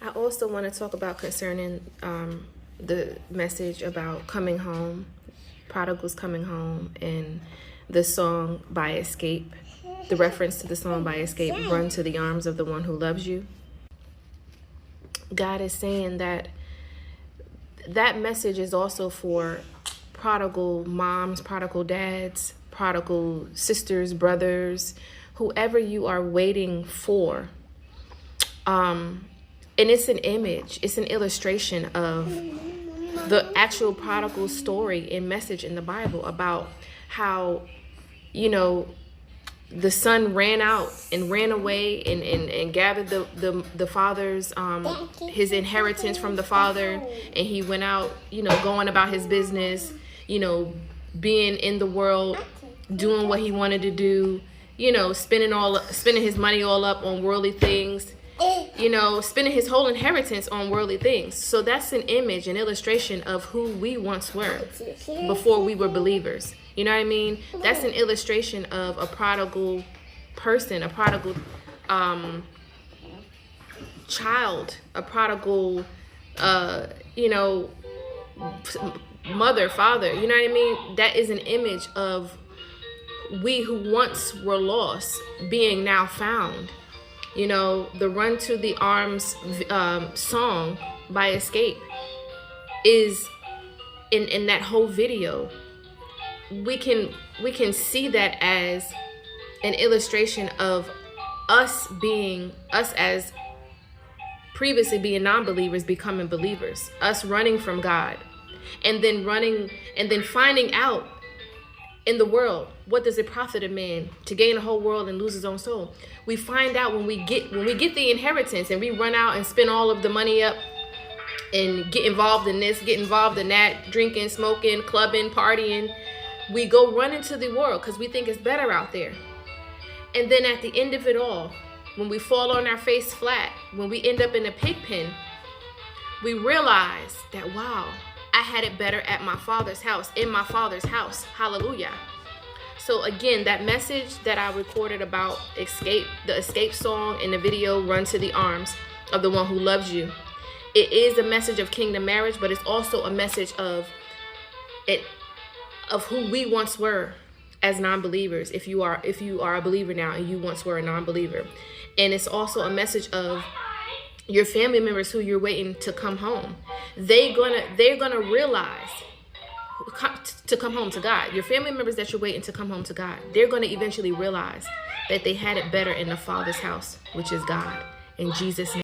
I also want to talk about concerning the message about coming home, prodigals coming home, and the song by Escape, the reference to the song by Escape, Run to the Arms of the One Who Loves You. God is saying that that message is also for prodigal moms, prodigal dads, prodigal sisters, brothers, whoever you are waiting for. And it's an image, it's an illustration of the actual prodigal story and message in the Bible about how, the son ran out and ran away and gathered the father's his inheritance from the father, and he went out, going about his business, being in the world, doing what he wanted to do, spending his money all up on worldly things, spending his whole inheritance on worldly things. So that's an image, an illustration of who we once were before we were believers. You know what I mean? That's an illustration of a prodigal person, a prodigal child, a prodigal, mother, father. You know what I mean? That is an image of we who once were lost being now found. The Run to the Arms song by Escape is in that whole video. We can see that as an illustration of us as previously being non-believers becoming believers, us running from God, and then finding out in the world, what does it profit a man to gain the whole world and lose his own soul? We find out when we get the inheritance and we run out and spend all of the money up and get involved in this, get involved in that, drinking, smoking, clubbing, partying. We go run into the world because we think it's better out there. And then at the end of it all, when we fall on our face flat, when we end up in a pig pen, we realize that, wow, I had it better at my father's house, in my father's house. Hallelujah. So again, that message that I recorded about Escape, the Escape song in the video, Run to the Arms of the One Who Loves You. It is a message of kingdom marriage, but it's also a message of who we once were as non-believers. If you are a believer now and you once were a non-believer. And it's also a message of your family members who you're waiting to come home. They're gonna realize to come home to God. Your family members that you're waiting to come home to God, they're gonna eventually realize that they had it better in the Father's house, which is God. In Jesus' name.